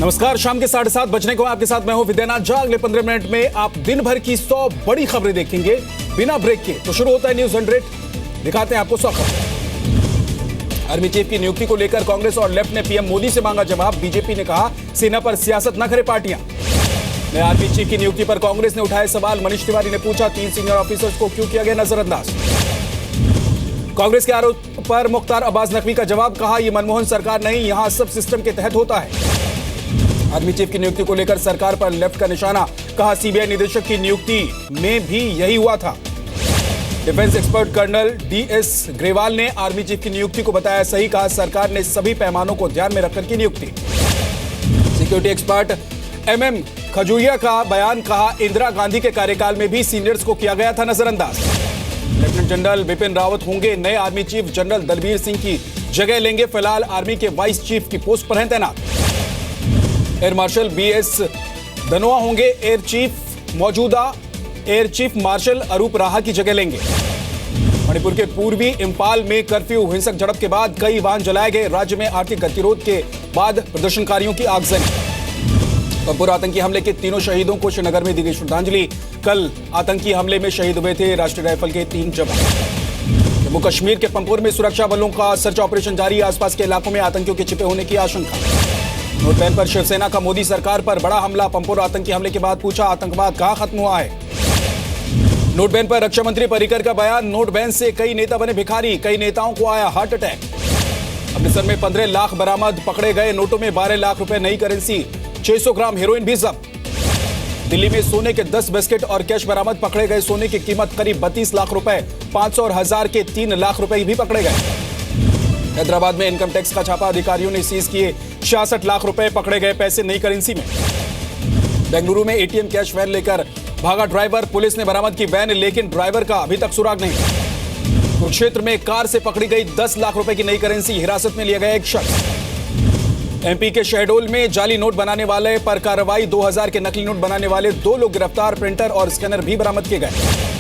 नमस्कार, शाम के 7:30 बजने को आपके साथ मैं हूं विद्यानाथ झा। अगले 15 मिनट में आप दिन भर की 100 बड़ी खबरें देखेंगे बिना ब्रेक के। तो शुरू होता है न्यूज 100। दिखाते हैं आपको 100 खबरें। आर्मी चीफ की नियुक्ति को लेकर कांग्रेस और लेफ्ट ने पीएम मोदी से मांगा जवाब। बीजेपी ने कहा सेना पर सियासत न करे पार्टियां। नए आर्मी चीफ की नियुक्ति पर कांग्रेस ने उठाए सवाल। मनीष तिवारी ने पूछा 3 सीनियर ऑफिसर्स को क्यों किया गया नजरअंदाज। कांग्रेस के आरोप पर मुख्तार अब्बास नकवी का जवाब, कहा यह मनमोहन सरकार नहीं, यहां सब सिस्टम के तहत होता है। आर्मी चीफ की नियुक्ति को लेकर सरकार पर लेफ्ट का निशाना, कहा सीबीआई निदेशक की नियुक्ति में भी यही हुआ था। Defence expert colonel DS Grewal ने आर्मी चीफ की नियुक्ति को बताया सही, कहा सरकार ने सभी पैमानों को ध्यान में रखकर की नियुक्ति। सिक्योरिटी एक्सपर्ट एमएम खजूरिया का बयान, कहा इंदिरा गांधी के कार्यकाल में भी सीनियर्स को किया गया था नजरअंदाज। लेफ्टिनेंट जनरल बिपिन रावत होंगे नए army chief, general Dalbir Singh की जगह लेंगे। फिलहाल आर्मी के वाइस चीफ की पोस्ट पर हैं तैनात। एयर मार्शल बीएस धनोआ होंगे एयर चीफ, मौजूदा एयर चीफ मार्शल अरूप राहा की जगह लेंगे। मणिपुर के पूर्वी इंफाल में कर्फ्यू हिंसक झड़प के बाद कई वाहन जलाए गए। राज्य में आर्थिक गतिरोध के बाद प्रदर्शनकारियों की आगजनी। पंपोर आतंकी हमले के तीनों शहीदों को श्रीनगर में दी गई श्रद्धांजलि। कल आतंकी हमले में शहीद हुए थे राष्ट्रीय राइफल के 3 जवान। जम्मू कश्मीर के पंपोर में सुरक्षा बलों का सर्च ऑपरेशन जारी। आसपास के इलाकों में आतंकियों के छिपे होने की आशंका। नोट बैन पर शिवसेना का मोदी सरकार पर बड़ा हमला। पंपोर आतंकी हमले के बाद पूछा आतंकवाद कहां खत्म हुआ है। नोट बैन पर रक्षा मंत्री पर्रिकर का बयान, नोट बैन से कई नेता बने भिखारी, कई नेताओं को आया हार्ट अटैक। अमृतसर में 15 लाख बरामद, पकड़े गए नोटों में 12 लाख रुपए नई करेंसी, 600 ग्राम हेरोइन भी जब्त। दिल्ली में सोने के 10 बिस्किट और कैश बरामद, पकड़े गए सोने की कीमत करीब 32 लाख रुपए, 500 और 1000 के 3 लाख रुपए भी पकड़े गए। हैदराबाद में इनकम टैक्स का छापा, अधिकारियों ने सीज किए 66 लाख रुपए, पकड़े गए पैसे नई करेंसी में। बेंगलुरु में एटीएम कैश वैन लेकर भागा ड्राइवर, पुलिस ने बरामद की वैन, लेकिन ड्राइवर का अभी तक सुराग नहीं। कुरुक्षेत्र में कार से पकड़ी गई 10 लाख रुपए की नई करेंसी, हिरासत में लिया गया एक शख्स। एमपी के शहडोल में जाली नोट बनाने वाले पर कार्रवाई, 2000 के नकली नोट बनाने वाले 2 लोग गिरफ्तार, प्रिंटर और स्कैनर भी बरामद किए गए।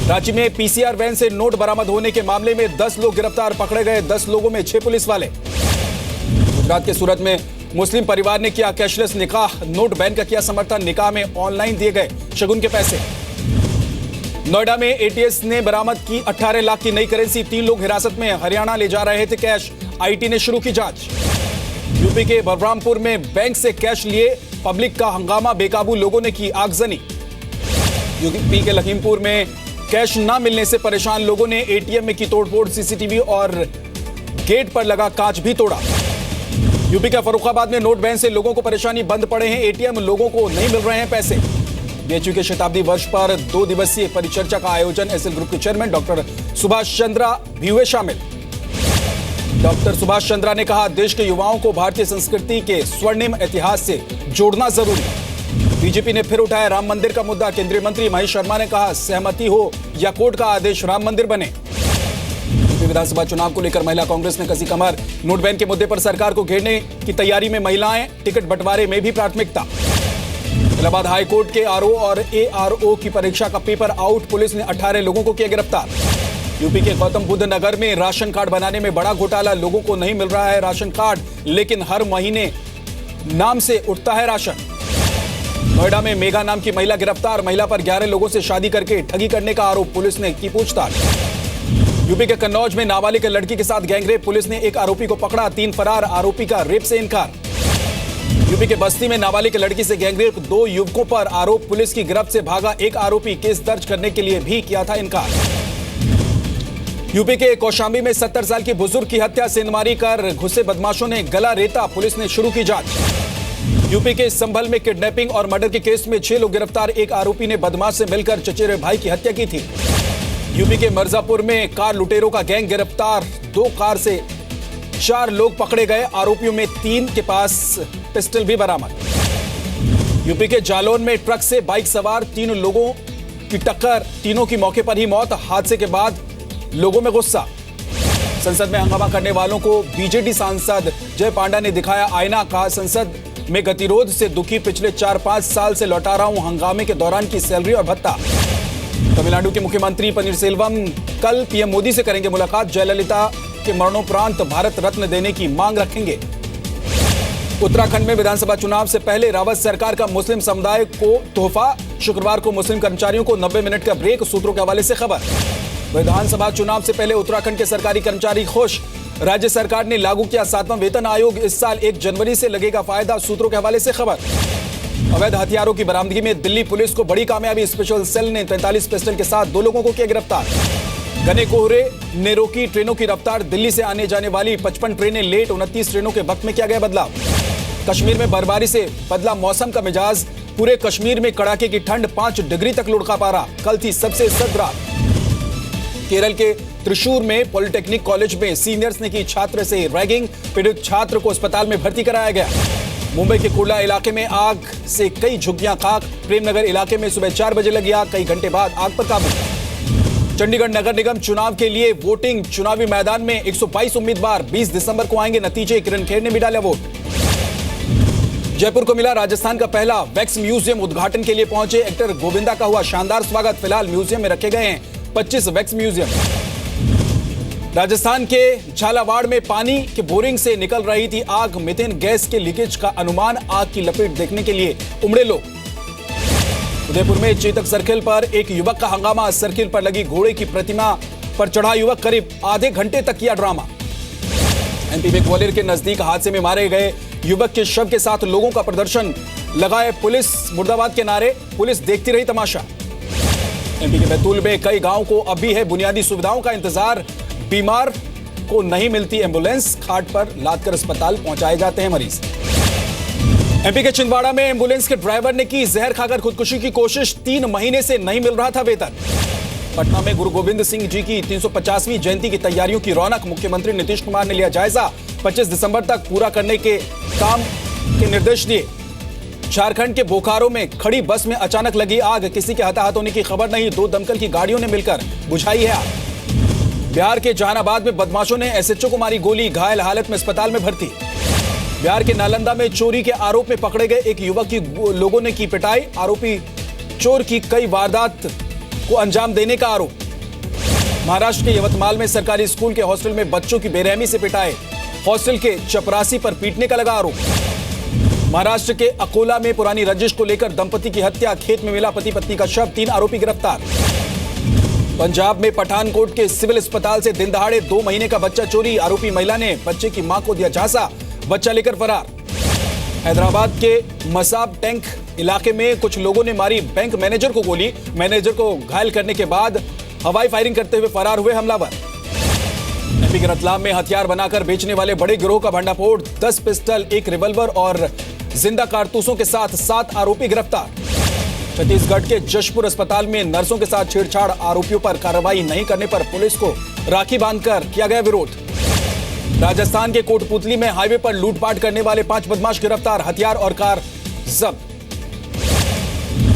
रांची में पीसीआर वैन से नोट बरामद होने के मामले में 10 लोग गिरफ्तार, पकड़े गए 10 लोगों में 6 पुलिस वाले। गुजरात के सूरत में मुस्लिम परिवार ने किया कैशलेस निकाह, नोट बैन का किया समर्थन, निकाह में ऑनलाइन दिए गए शगुन के पैसे। नोएडा में एटीएस ने बरामद की 18 लाख की नई करेंसी, 3 लोग हिरासत में, हरियाणा ले जा रहे थे कैश, आईटी ने शुरू की जांच। यूपी के बलरामपुर में बैंक से कैश लिए पब्लिक का हंगामा, बेकाबू लोगों ने की आगजनी। यूपी के लखीमपुर में कैश न मिलने से परेशान लोगों ने एटीएम में की तोड़फोड़, सीसीटीवी और गेट पर लगा कांच भी तोड़ा। यूपी के फर्रुखाबाद में नोट बैन से लोगों को परेशानी, बंद पड़े हैं एटीएम, लोगों को नहीं मिल रहे हैं पैसे। बीएचयू के शताब्दी वर्ष पर 2 दिवसीय परिचर्चा का आयोजन, एसएल ग्रुप के चेयरमैन डॉक्टर सुभाष चंद्रा भी हुए शामिल। डॉक्टर सुभाष चंद्रा ने कहा देश के युवाओं को भारतीय संस्कृति के स्वर्णिम इतिहास से जोड़ना जरूरी। बीजेपी ने फिर उठाया राम मंदिर का मुद्दा। केंद्रीय मंत्री महेश शर्मा ने कहा सहमति हो या कोर्ट का आदेश, राम मंदिर बने। विधानसभा चुनाव को लेकर महिला कांग्रेस ने कसी कमर। नोट बैन के मुद्दे पर सरकार को घेरने की तैयारी में महिलाएं, टिकट बंटवारे में भी प्राथमिकता। इलाहाबाद हाईकोर्ट के आरओ और एआरओ की परीक्षा का पेपर आउट, पुलिस ने 18 लोगों को किया गिरफ्तार। यूपी के गौतम बुद्ध नगर में राशन कार्ड बनाने में बड़ा घोटाला, लोगों को नहीं मिल रहा है राशन कार्ड, लेकिन हर महीने नाम से उठता है राशन। नोएडा में मेघा नाम की महिला गिरफ्तार, महिला पर 11 लोगों से शादी करके ठगी करने का आरोप, पुलिस ने की पूछताछ। यूपी के कन्नौज में नाबालिग लड़की के साथ गैंगरेप, पुलिस ने एक आरोपी को पकड़ा, 3 फरार, आरोपी का रेप से इनकार। यूपी के बस्ती में नाबालिग लड़की से गैंगरेप, 2 युवकों पर आरोप, पुलिस की गिरफ्त से भागा एक आरोपी, केस दर्ज करने के लिए भी किया था इनकार। यूपी के कौशाम्बी में 70 साल की बुजुर्ग की हत्या, सेंधमारी कर घुसे बदमाशों ने गला रेता, पुलिस ने शुरू की जांच। यूपी के संभल में किडनैपिंग और मर्डर के केस में 6 लोग गिरफ्तार, एक आरोपी ने बदमाश से मिलकर चचेरे भाई की हत्या की थी। यूपी के मिर्जापुर में कार लुटेरों का गैंग गिरफ्तार, 2 कार से 4 लोग पकड़े गए, आरोपियों में 3 के पास पिस्टल भी बरामद। यूपी के जालौन में ट्रक से बाइक सवार 3 लोगों की टक्कर, तीनों की मौके पर ही मौत, हादसे के बाद लोगों में गुस्सा। संसद में हंगामा करने वालों को बीजेडी सांसद जय पांडा ने दिखाया आईना, कहा संसद में गतिरोध से दुखी, पिछले 4-5 साल से लौटा रहा हूं हंगामे के दौरान की सैलरी और भत्ता। तमिलनाडु के मुख्यमंत्री पनीरसेल्वम कल पीएम मोदी से करेंगे मुलाकात, जयललिता के मरणोपरांत भारत रत्न देने की मांग रखेंगे। उत्तराखंड में विधानसभा चुनाव से पहले रावत सरकार का मुस्लिम समुदाय को तोहफा। शुक्रवार को मुस्लिम कर्मचारियों को 90 मिनट का ब्रेक। सूत्रों के हवाले से खबर। विधानसभा चुनाव से पहले उत्तराखंड के सरकारी कर्मचारी खुश। राज्य सरकार ने लागू किया 7वां वेतन आयोग। इस साल 1 जनवरी से लगेगा फायदा। सूत्रों के हवाले से खबर। अवैध हथियारों की बरामदगी में दिल्ली पुलिस को बड़ी कामयाबी। स्पेशल सेल ने 43 पिस्टल के साथ 2 लोगों को किया गिरफ्तार। घने कोहरे ने रोकी ट्रेनों की रफ्तार। दिल्ली से आने जाने वाली 55 ट्रेनें लेट। 29 ट्रेनों के वक्त में किया गया बदलाव। कश्मीर में बर्फबारी से बदला मौसम का मिजाज। पूरे कश्मीर में कड़ाके की ठंड। 5 डिग्री तक लुढ़का पारा। कल थी सबसे सर्द रात। केरल के त्रिशूर में पॉलिटेक्निक कॉलेज में सीनियर्स ने की छात्र से रैगिंग। पीड़ित छात्र को अस्पताल में भर्ती कराया गया। मुंबई के कुर्ला इलाके में आग से कई झुग्गियां खाक। प्रेमनगर इलाके में सुबह 4 बजे लगी आग। कई घंटे बाद आग पर काबू। चंडीगढ़ नगर निगम चुनाव के लिए वोटिंग। चुनावी मैदान में 122 उम्मीदवार। 20 दिसंबर को आएंगे नतीजे। किरण खेर ने भी डाला वोट। जयपुर को मिला राजस्थान का पहला वैक्स म्यूजियम। उद्घाटन के लिए पहुंचे एक्टर गोविंदा का हुआ शानदार स्वागत। फिलहाल म्यूजियम में रखे गए हैं 25 वैक्स म्यूजियम। राजस्थान के झालावाड़ में पानी के बोरिंग से निकल रही थी आग। मीथेन गैस के लीकेज का अनुमान। आग की लपेट देखने के लिए उमड़े लोग। उदयपुर में चेतक सर्किल पर एक युवक का हंगामा। सर्किल पर लगी घोड़े की प्रतिमा पर चढ़ा युवक करीब आधे घंटे तक किया ड्रामा। एमपी में ग्वालियर के नजदीक हादसे में मारे गए युवक के शव के साथ लोगों का प्रदर्शन। लगाए पुलिस मुर्दाबाद के नारे। पुलिस देखती रही तमाशा। एमपी के बैतूल में कई गांवों को अब भी है बुनियादी सुविधाओं का इंतजार। बीमार को नहीं मिलती एम्बुलेंस। खाट पर लादकर अस्पताल पहुंचाए जाते हैं मरीज। एमपी के छिंदवाड़ा में एम्बुलेंस के ड्राइवर ने की जहर खाकर खुदकुशी की कोशिश। 3 महीने से नहीं मिल रहा था वेतन। पटना में गुरु गोविंद सिंह जी की 350वीं जयंती की तैयारियों की रौनक। मुख्यमंत्री नीतीश कुमार ने लिया जायजा। 25 दिसंबर तक पूरा करने के काम के निर्देश दिए। झारखंड के बोकारो में खड़ी बस में अचानक लगी आग। किसी के हताहत होने की खबर नहीं। 2 दमकल की गाड़ियों ने मिलकर बुझाई है आग। बिहार के जहानाबाद में बदमाशों ने एसएचओ को मारी गोली। घायल हालत में अस्पताल में भर्ती। बिहार के नालंदा में चोरी के आरोप में पकड़े गए एक युवक की लोगों ने की पिटाई। आरोपी चोर की कई वारदात को अंजाम देने का आरोप। महाराष्ट्र के यवतमाल में सरकारी स्कूल के हॉस्टल में बच्चों की बेरहमी से पिटाई। हॉस्टल के चपरासी पर पीटने का लगा आरोप। महाराष्ट्र के अकोला में पुरानी रंजिश को लेकर दंपति की हत्या। खेत में मिला पति पत्नी का शव। 3 आरोपी गिरफ्तार। पंजाब में पठानकोट के सिविल अस्पताल से दिन दहाड़े 2 महीने का बच्चा चोरी। आरोपी महिला ने बच्चे की मां को दिया झांसा। बच्चा लेकर फरार। हैदराबाद के मसाब टैंक इलाके में कुछ लोगों ने मारी बैंक मैनेजर को गोली। मैनेजर को घायल करने के बाद हवाई फायरिंग करते हुए फरार हुए हमलावर। एमपी के रतलाम में हथियार बनाकर बेचने वाले बड़े गिरोह का भंडाफोड़। 10 पिस्टल, 1 रिवॉल्वर और जिंदा कारतूसों के साथ 7 आरोपी गिरफ्तार। छत्तीसगढ़ के जशपुर अस्पताल में नर्सों के साथ छेड़छाड़। आरोपियों पर कार्रवाई नहीं करने पर पुलिस को राखी बांधकर किया गया विरोध। राजस्थान के कोटपुतली में हाईवे पर लूटपाट करने वाले 5 बदमाश गिरफ्तार। हथियार और कार जब्त।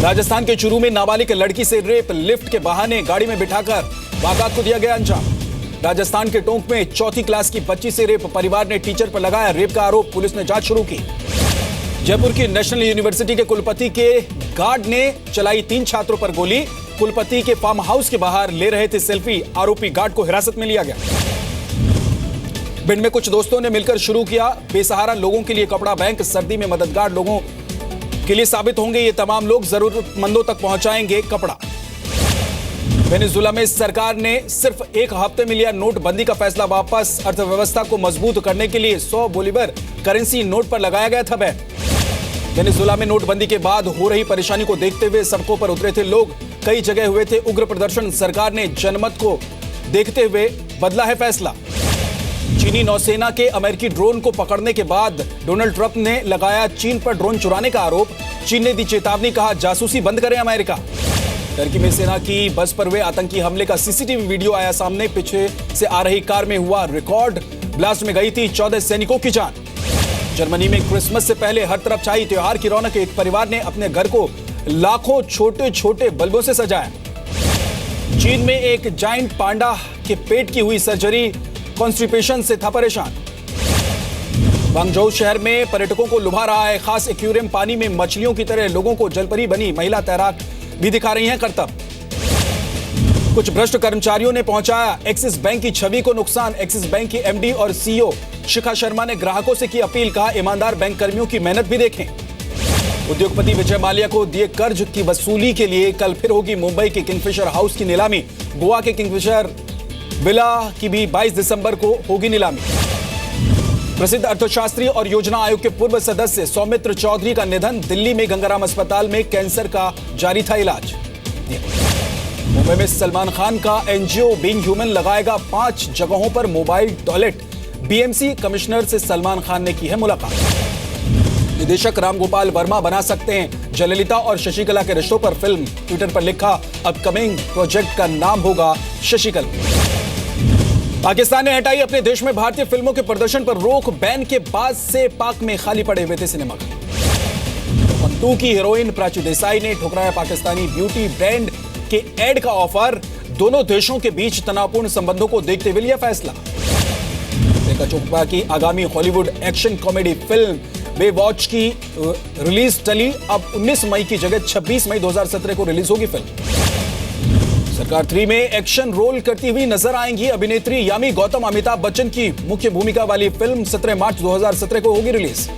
राजस्थान के चूरू में नाबालिग लड़की से रेप। लिफ्ट के बहाने गाड़ी में बिठाकर वारदात को दिया गया अंजाम। राजस्थान के टोंक में 4th क्लास की बच्ची से रेप। परिवार ने टीचर पर लगाया रेप का आरोप। पुलिस ने जांच शुरू की। जयपुर की नेशनल यूनिवर्सिटी के कुलपति के गार्ड ने चलाई 3 छात्रों पर गोली। कुलपति के फार्म हाउस के बाहर ले रहे थे सेल्फी। आरोपी गार्ड को हिरासत में लिया गया। भिंड में कुछ दोस्तों ने मिलकर शुरू किया बेसहारा लोगों के लिए कपड़ा बैंक। सर्दी में मददगार लोगों के लिए साबित होंगे ये तमाम लोग। जरूरतमंदों तक पहुंचाएंगे कपड़ा। वेनेजुएला में सरकार ने सिर्फ 1 हफ्ते में लिया नोटबंदी का फैसला वापस। अर्थव्यवस्था को मजबूत करने के लिए 100 बोलीवर करेंसी नोट पर लगाया गया था बैन। वेनेजुएला में नोटबंदी के बाद हो रही परेशानी को देखते हुए सड़कों पर उतरे थे लोग। कई जगह हुए थे उग्र प्रदर्शन। सरकार ने जनमत को देखते हुए बदला है फैसला। चीनी नौसेना के अमेरिकी ड्रोन को पकड़ने के बाद डोनाल्ड ट्रंप ने लगाया चीन पर ड्रोन चुराने का आरोप। चीन ने दी चेतावनी। कहा जासूसी बंद करे अमेरिका। टर्की में सेना की बस पर हुए आतंकी हमले का सीसीटीवी वीडियो आया सामने। पीछे से आ रही कार में हुआ रिकॉर्ड। ब्लास्ट में गई थी 14 सैनिकों की जान। जर्मनी में क्रिसमस से पहले हर तरफ छाई त्योहार की रौनक। एक परिवार ने अपने घर को लाखों छोटे छोटे बल्बों से सजाया। चीन में एक जायंट पांडा के पेट की हुई सर्जरी। कॉन्स्टिपेशन से था परेशान। गुआंगझोउ शहर में पर्यटकों को लुभा रहा है खास एक्वेरियम। पानी में मछलियों की तरह लोगं को जलपरी बनी महिला तैराक भी दिखा रही हैं करतब। कुछ भ्रष्ट कर्मचारियों ने पहुंचाया एक्सिस बैंक की छवि को नुकसान। एक्सिस बैंक की एमडी और सीईओ शिखा शर्मा ने ग्राहकों से की अपील, कहा ईमानदार बैंक कर्मियों की मेहनत भी देखें। उद्योगपति विजय माल्या को दिए कर्ज की वसूली के लिए कल फिर होगी मुंबई के किंगफिशर हाउस की नीलामी। गोवा के किंगफिशर विला की भी 22 दिसंबर को होगी नीलामी। प्रसिद्ध अर्थशास्त्री और योजना आयोग के पूर्व सदस्य सौमित्र चौधरी का निधन। दिल्ली में गंगाराम अस्पताल में कैंसर का जारी था इलाज। मुंबई में सलमान खान का एनजीओ बीइंग ह्यूमन लगाएगा 5 जगहों पर मोबाइल टॉयलेट। बीएमसी कमिश्नर से सलमान खान ने की है मुलाकात। निदेशक रामगोपाल वर्मा बना सकते हैं जयललिता और शशिकला के रिश्तों पर फिल्म। ट्विटर पर लिखा, अपकमिंग प्रोजेक्ट का नाम होगा शशिकला। पाकिस्तान ने हटाई अपने देश में भारतीय फिल्मों के प्रदर्शन पर रोक। बैन के बाद से पाक में खाली पड़े हुए थे सिनेमाघर। पंतु की हीरोइन प्राची देसाई ने ठुकराया पाकिस्तानी ब्यूटी ब्रांड के एड का ऑफर। दोनों देशों के बीच तनावपूर्ण संबंधों को देखते हुए लिया फैसला। प्रियंका चोपड़ा की आगामी Hollywood action comedy film Baywatch की रिलीज टली। अब 19 मई की जगह 26 मई 2017 को रिलीज होगी फिल्म। सरकार 3 में एक्शन रोल करती हुई नजर आएंगी अभिनेत्री यामी गौतम। अमिताभ बच्चन की मुख्य भूमिका वाली फिल्म 17 मार्च 2017 को होगी रिलीज।